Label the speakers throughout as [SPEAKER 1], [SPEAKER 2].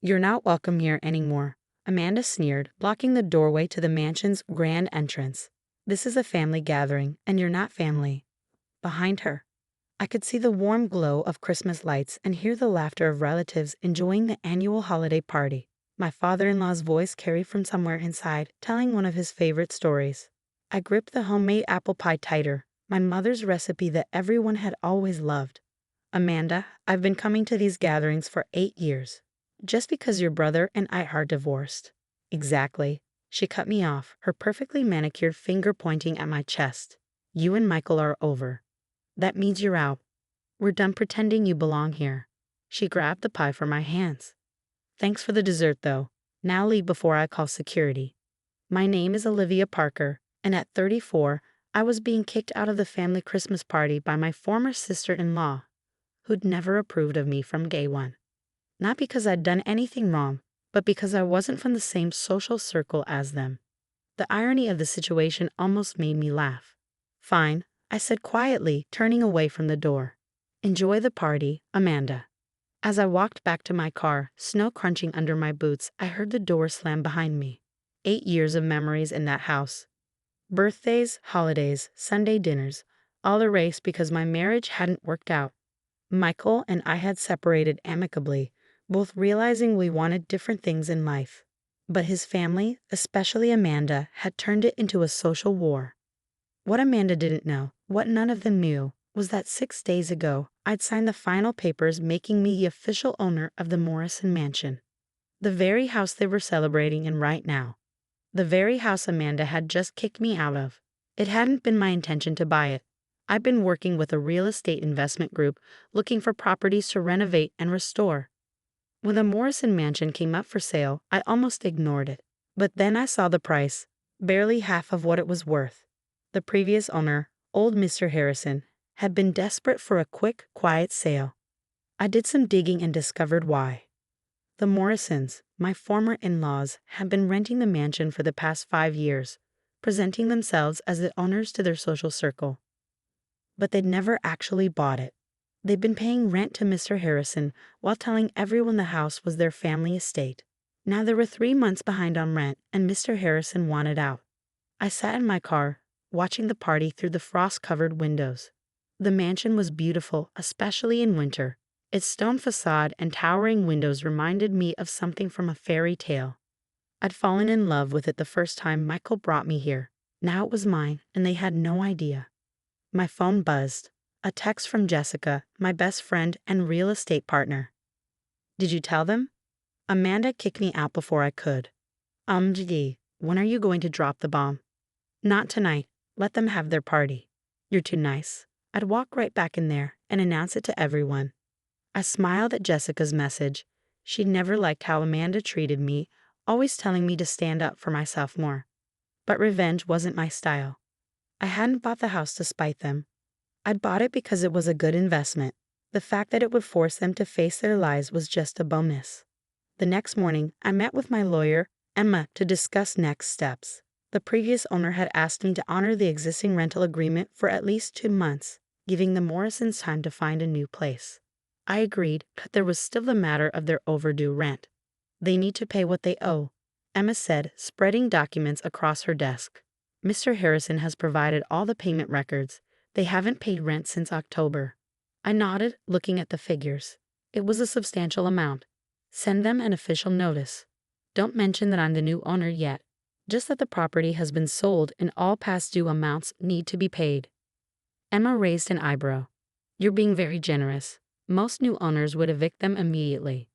[SPEAKER 1] You're not welcome here anymore, Amanda sneered, blocking the doorway to the mansion's grand entrance. This is a family gathering, and you're not family. Behind her, I could see the warm glow of Christmas lights and hear the laughter of relatives enjoying the annual holiday party. My father-in-law's voice carried from somewhere inside, telling one of his favorite stories. I gripped the homemade apple pie tighter, my mother's recipe that everyone had always loved. Amanda, I've been coming to these gatherings for 8 years. Just because your brother and I are divorced. Exactly. She cut me off, her perfectly manicured finger pointing at my chest. You and Michael are over. That means you're out. We're done pretending you belong here. She grabbed the pie from my hands. Thanks for the dessert, though. Now leave before I call security. My name is Olivia Parker, and at 34, I was being kicked out of the family Christmas party by my former sister-in-law, who'd never approved of me from day one. Not because I'd done anything wrong, but because I wasn't from the same social circle as them. The irony of the situation almost made me laugh. Fine, I said quietly, turning away from the door. Enjoy the party, Amanda. As I walked back to my car, snow crunching under my boots, I heard the door slam behind me. 8 years of memories in that house. Birthdays, holidays, Sunday dinners, all erased because my marriage hadn't worked out. Michael and I had separated amicably, both realizing we wanted different things in life. But his family, especially Amanda, had turned it into a social war. What Amanda didn't know, what none of them knew, was that 6 days ago, I'd signed the final papers making me the official owner of the Morrison Mansion. The very house they were celebrating in right now. The very house Amanda had just kicked me out of. It hadn't been my intention to buy it. I'd been working with a real estate investment group looking for properties to renovate and restore. When the Morrison Mansion came up for sale, I almost ignored it. But then I saw the price, barely half of what it was worth. The previous owner, old Mr. Harrison, had been desperate for a quick, quiet sale. I did some digging and discovered why. The Morrisons, my former in-laws, had been renting the mansion for the past 5 years, presenting themselves as the owners to their social circle. But they'd never actually bought it. They'd been paying rent to Mr. Harrison while telling everyone the house was their family estate. Now they were 3 months behind on rent, and Mr. Harrison wanted out. I sat in my car, watching the party through the frost-covered windows. The mansion was beautiful, especially in winter. Its stone facade and towering windows reminded me of something from a fairy tale. I'd fallen in love with it the first time Michael brought me here. Now it was mine, and they had no idea. My phone buzzed. A text from Jessica, my best friend and real estate partner. Did you tell them? Amanda kicked me out before I could. Gee, when are you going to drop the bomb? Not tonight. Let them have their party. You're too nice. I'd walk right back in there and announce it to everyone. I smiled at Jessica's message. She'd never liked how Amanda treated me, always telling me to stand up for myself more. But revenge wasn't my style. I hadn't bought the house to spite them. I'd bought it because it was a good investment. The fact that it would force them to face their lies was just a bonus. The next morning, I met with my lawyer, Emma, to discuss next steps. The previous owner had asked me to honor the existing rental agreement for at least 2 months, giving the Morrisons time to find a new place. I agreed, but there was still the matter of their overdue rent. They need to pay what they owe, Emma said, spreading documents across her desk. Mr. Harrison has provided all the payment records. They haven't paid rent since October. I nodded, looking at the figures. It was a substantial amount. Send them an official notice. Don't mention that I'm the new owner yet. Just that the property has been sold and all past due amounts need to be paid. Emma raised an eyebrow. You're being very generous. Most new owners would evict them immediately.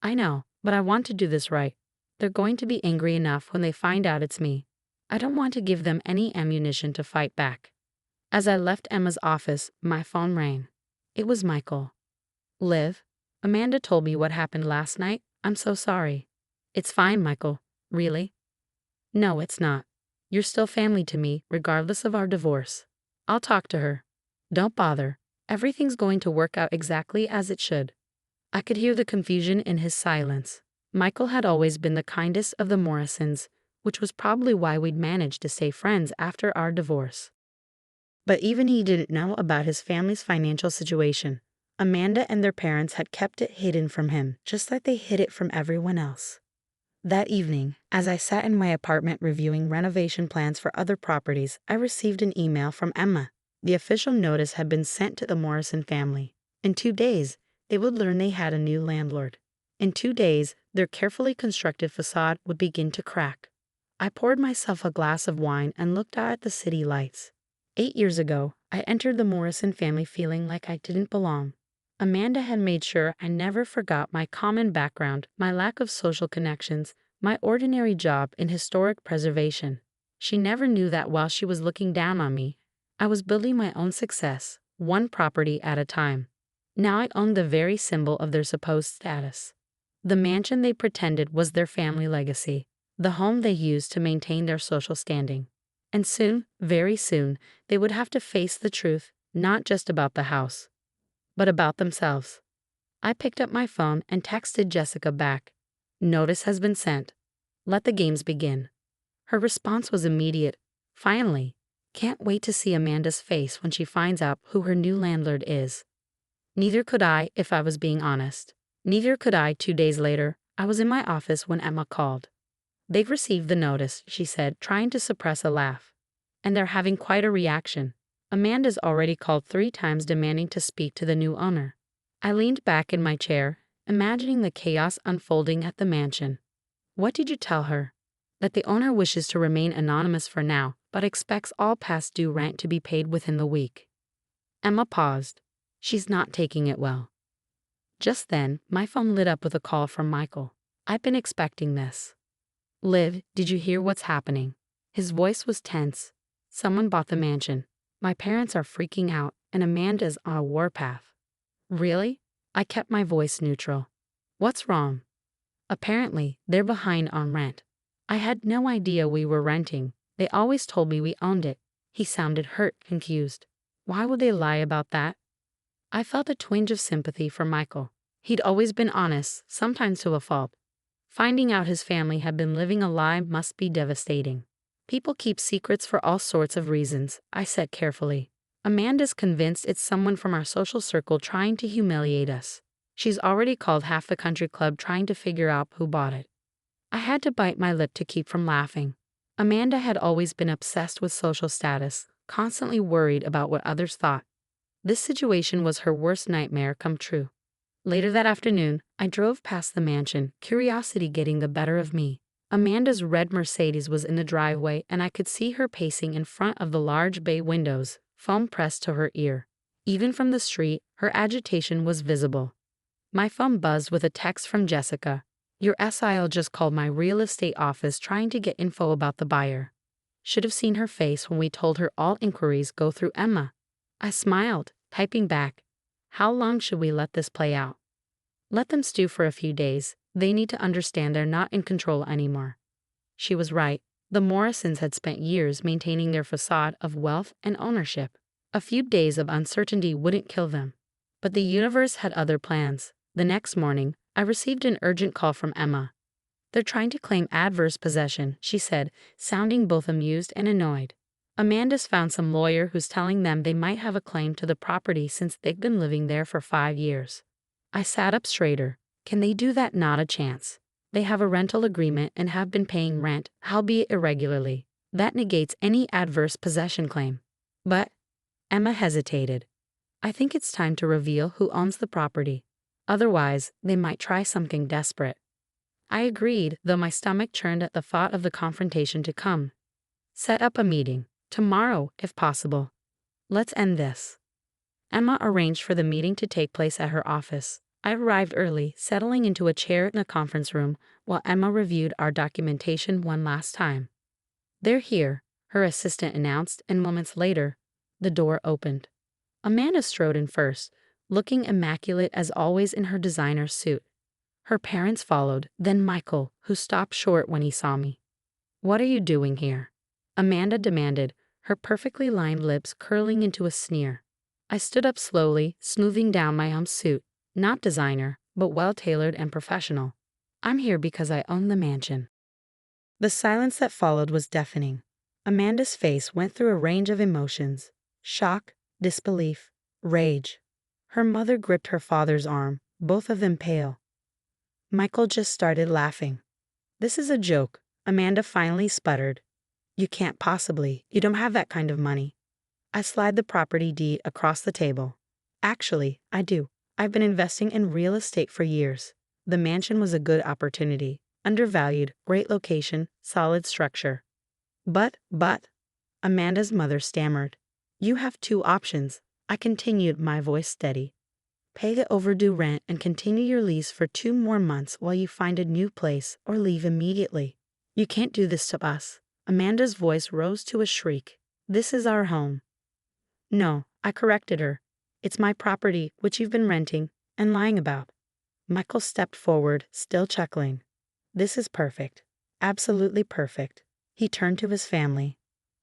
[SPEAKER 1] I know, but I want to do this right. They're going to be angry enough when they find out it's me. I don't want to give them any ammunition to fight back. As I left Emma's office, my phone rang. It was Michael. Liv, Amanda told me what happened last night. I'm so sorry. It's fine, Michael. Really? No, it's not. You're still family to me, regardless of our divorce. I'll talk to her. Don't bother. Everything's going to work out exactly as it should. I could hear the confusion in his silence. Michael had always been the kindest of the Morrisons, which was probably why we'd managed to stay friends after our divorce. But even he didn't know about his family's financial situation. Amanda and their parents had kept it hidden from him, just like they hid it from everyone else. That evening, as I sat in my apartment reviewing renovation plans for other properties, I received an email from Emma. The official notice had been sent to the Morrison family. In 2 days, they would learn they had a new landlord. In 2 days, their carefully constructed facade would begin to crack. I poured myself a glass of wine and looked out at the city lights. 8 years ago, I entered the Morrison family feeling like I didn't belong. Amanda had made sure I never forgot my common background, my lack of social connections, my ordinary job in historic preservation. She never knew that while she was looking down on me, I was building my own success, one property at a time. Now I owned the very symbol of their supposed status. The mansion they pretended was their family legacy, the home they used to maintain their social standing. And soon, very soon, they would have to face the truth, not just about the house, but about themselves. I picked up my phone and texted Jessica back. Notice has been sent. Let the games begin. Her response was immediate. Finally. Can't wait to see Amanda's face when she finds out who her new landlord is. Neither could I, if I was being honest. Neither could I 2 days later. I was in my office when Emma called. They've received the notice, she said, trying to suppress a laugh. And they're having quite a reaction. Amanda's already called 3 times demanding to speak to the new owner. I leaned back in my chair, imagining the chaos unfolding at the mansion. What did you tell her? That the owner wishes to remain anonymous for now, but expects all past due rent to be paid within the week. Emma paused. She's not taking it well. Just then, my phone lit up with a call from Michael. I've been expecting this. Liv, did you hear what's happening? His voice was tense. Someone bought the mansion. My parents are freaking out, and Amanda's on a warpath. Really? I kept my voice neutral. What's wrong? Apparently, they're behind on rent. I had no idea we were renting. They always told me we owned it. He sounded hurt, confused. Why would they lie about that? I felt a twinge of sympathy for Michael. He'd always been honest, sometimes to a fault. Finding out his family had been living a lie must be devastating. People keep secrets for all sorts of reasons, I said carefully. Amanda's convinced it's someone from our social circle trying to humiliate us. She's already called half the country club trying to figure out who bought it. I had to bite my lip to keep from laughing. Amanda had always been obsessed with social status, constantly worried about what others thought. This situation was her worst nightmare come true. Later that afternoon, I drove past the mansion, curiosity getting the better of me. Amanda's red Mercedes was in the driveway and I could see her pacing in front of the large bay windows, phone pressed to her ear. Even from the street, her agitation was visible. My phone buzzed with a text from Jessica. Your SIL just called my real estate office trying to get info about the buyer. Should have seen her face when we told her all inquiries go through Emma. I smiled, typing back. How long should we let this play out? Let them stew for a few days. They need to understand they're not in control anymore. She was right. The Morrisons had spent years maintaining their facade of wealth and ownership. A few days of uncertainty wouldn't kill them. But the universe had other plans. The next morning, I received an urgent call from Emma. They're trying to claim adverse possession, she said, sounding both amused and annoyed. Amanda's found some lawyer who's telling them they might have a claim to the property since they've been living there for 5 years. I sat up straighter. Can they do that? Not a chance. They have a rental agreement and have been paying rent, albeit irregularly. That negates any adverse possession claim. But Emma hesitated. I think it's time to reveal who owns the property. Otherwise, they might try something desperate. I agreed, though my stomach churned at the thought of the confrontation to come. Set up a meeting. Tomorrow, if possible. Let's end this. Emma arranged for the meeting to take place at her office. I arrived early, settling into a chair in the conference room while Emma reviewed our documentation one last time. They're here, her assistant announced, and moments later, the door opened. Amanda strode in first, looking immaculate as always in her designer suit. Her parents followed, then Michael, who stopped short when he saw me. What are you doing here? Amanda demanded, her perfectly lined lips curling into a sneer. I stood up slowly, smoothing down my own suit, not designer, but well-tailored and professional. I'm here because I own the mansion. The silence that followed was deafening. Amanda's face went through a range of emotions: shock, disbelief, rage. Her mother gripped her father's arm, both of them pale. Michael just started laughing. "This is a joke," Amanda finally sputtered. "You can't possibly. You don't have that kind of money." I slid the property deed across the table. "Actually, I do. I've been investing in real estate for years. The mansion was a good opportunity. Undervalued, great location, solid structure." But, Amanda's mother stammered. "You have two options," I continued, my voice steady. "Pay the overdue rent and continue your lease for 2 more months while you find a new place, or leave immediately. You can't do this to us." Amanda's voice rose to a shriek. "This is our home." "No," I corrected her. "It's my property, which you've been renting and lying about." Michael stepped forward, still chuckling. "This is perfect. Absolutely perfect." He turned to his family.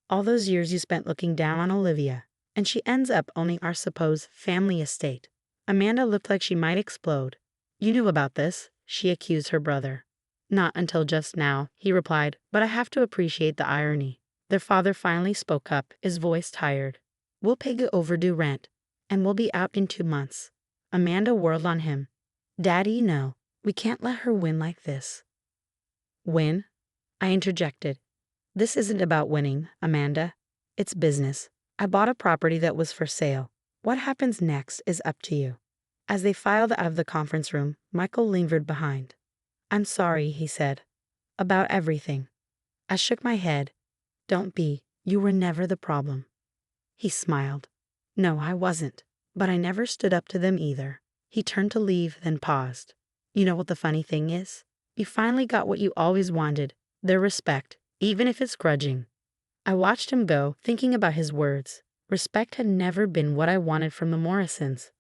[SPEAKER 1] "All those years you spent looking down on Olivia, and she ends up owning our supposed family estate." Amanda looked like she might explode. "You knew about this," she accused her brother. "Not until just now," he replied, "but I have to appreciate the irony." Their father finally spoke up, his voice tired. "We'll pay the overdue rent, and we'll be out in 2 months." Amanda whirled on him. "Daddy, no. We can't let her win like this." "Win?" I interjected. "This isn't about winning, Amanda. It's business. I bought a property that was for sale. What happens next is up to you." As they filed out of the conference room, Michael lingered behind. "I'm sorry," he said. "About everything." I shook my head. "Don't be. You were never the problem." He smiled. "No, I wasn't. But I never stood up to them either." He turned to leave, then paused. "You know what the funny thing is? You finally got what you always wanted, their respect, even if it's grudging." I watched him go, thinking about his words. Respect had never been what I wanted from the Morrisons.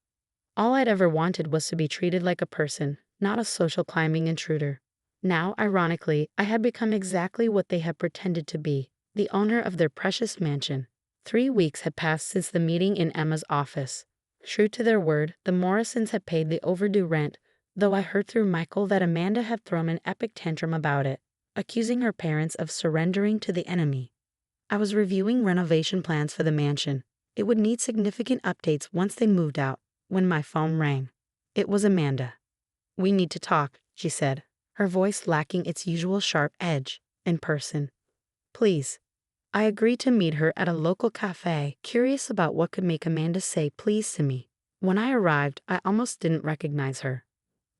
[SPEAKER 1] All I'd ever wanted was to be treated like a person, not a social climbing intruder. Now, ironically, I had become exactly what they had pretended to be, the owner of their precious mansion. 3 weeks had passed since the meeting in Emma's office. True to their word, the Morrisons had paid the overdue rent, though I heard through Michael that Amanda had thrown an epic tantrum about it, accusing her parents of surrendering to the enemy. I was reviewing renovation plans for the mansion. It would need significant updates once they moved out, when my phone rang. It was Amanda. "We need to talk," she said, her voice lacking its usual sharp edge. "In person. Please." I agreed to meet her at a local cafe, curious about what could make Amanda say please to me. When I arrived, I almost didn't recognize her.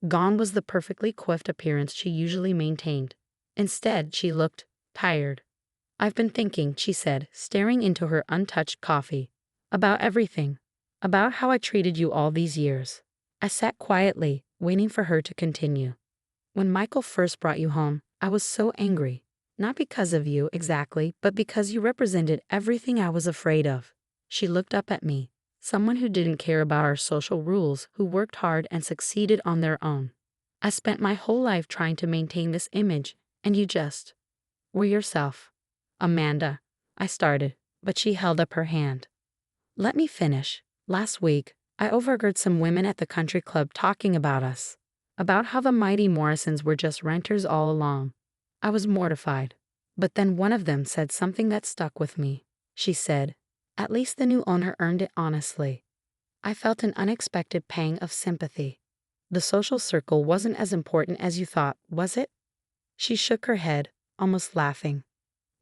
[SPEAKER 1] Gone was the perfectly coiffed appearance she usually maintained. Instead, she looked tired. "I've been thinking," she said, staring into her untouched coffee. "About everything. About how I treated you all these years." I sat quietly, waiting for her to continue. "When Michael first brought you home, I was so angry. Not because of you, exactly, but because you represented everything I was afraid of." She looked up at me. Someone who didn't care about our social rules, who worked hard and succeeded on their own. "I spent my whole life trying to maintain this image, and you just were yourself." "Amanda," I started, but she held up her hand. "Let me finish. Last week, I overheard some women at the country club talking about us, about how the mighty Morrisons were just renters all along. I was mortified. But then one of them said something that stuck with me. She said, 'At least the new owner earned it honestly.' I felt an unexpected pang of sympathy. The social circle wasn't as important as you thought, was it?" She shook her head, almost laughing.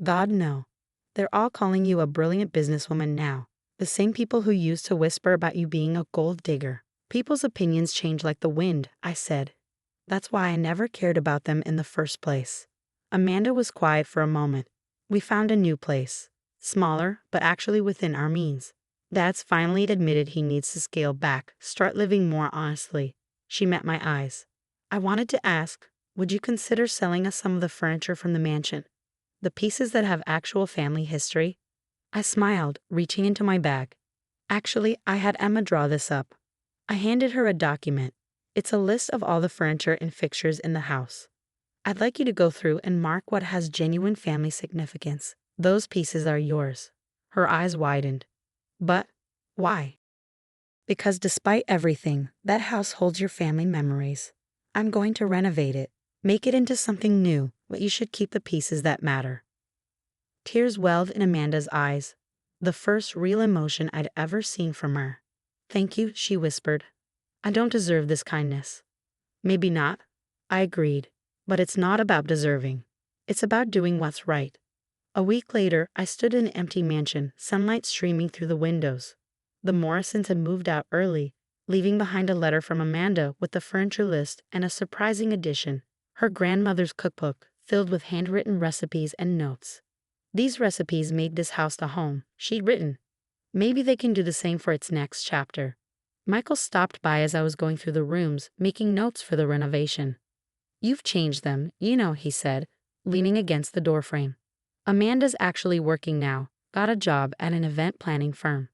[SPEAKER 1] "God, no. They're all calling you a brilliant businesswoman now. The same people who used to whisper about you being a gold digger. People's opinions change like the wind," I said. "That's why I never cared about them in the first place." Amanda was quiet for a moment. "We found a new place. Smaller, but actually within our means. Dad's finally admitted he needs to scale back, start living more honestly." She met my eyes. "I wanted to ask, would you consider selling us some of the furniture from the mansion? The pieces that have actual family history?" I smiled, reaching into my bag. "Actually, I had Emma draw this up." I handed her a document. "It's a list of all the furniture and fixtures in the house. I'd like you to go through and mark what has genuine family significance. Those pieces are yours." Her eyes widened. "But why?" "Because despite everything, that house holds your family memories. I'm going to renovate it, make it into something new, but you should keep the pieces that matter." Tears welled in Amanda's eyes, the first real emotion I'd ever seen from her. Thank you, she whispered. I don't deserve this kindness. Maybe not, I agreed. But it's not about deserving. It's about doing what's right. A week later, I stood in an empty mansion, sunlight streaming through the windows. The Morrisons had moved out early, leaving behind a letter from Amanda with the furniture list and a surprising addition, her grandmother's cookbook, filled with handwritten recipes and notes. These recipes made this house the home she'd written. Maybe they can do the same for its next chapter. Michael stopped by as I was going through the rooms, making notes for the renovation. You've changed them, he said, leaning against the doorframe. Amanda's actually working now, got a job at an event planning firm.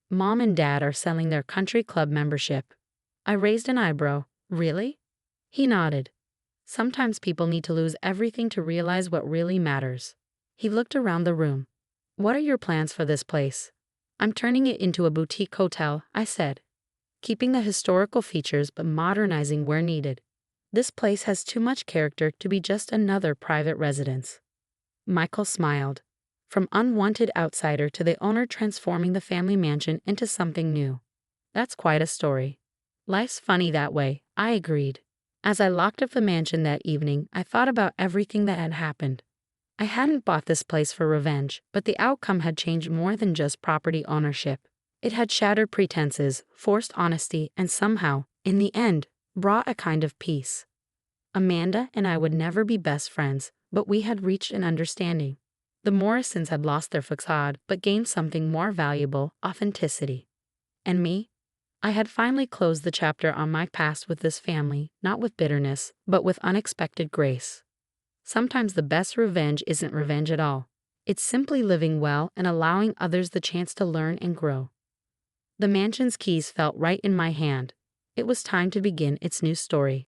[SPEAKER 1] Mom and Dad are selling their country club membership. I raised an eyebrow. Really? He nodded. Sometimes people need to lose everything to realize what really matters. He looked around the room. What are your plans for this place? I'm turning it into a boutique hotel, I said. Keeping the historical features but modernizing where needed. This place has too much character to be just another private residence. Michael smiled. From unwanted outsider to the owner transforming the family mansion into something new. That's quite a story. Life's funny that way, I agreed. As I locked up the mansion that evening, I thought about everything that had happened. I hadn't bought this place for revenge, but the outcome had changed more than just property ownership. It had shattered pretenses, forced honesty, and somehow, in the end, brought a kind of peace. Amanda and I would never be best friends, but we had reached an understanding. The Morrisons had lost their facade, but gained something more valuable, authenticity. And me? I had finally closed the chapter on my past with this family, not with bitterness, but with unexpected grace. Sometimes the best revenge isn't revenge at all. It's simply living well and allowing others the chance to learn and grow. The mansion's keys felt right in my hand. It was time to begin its new story.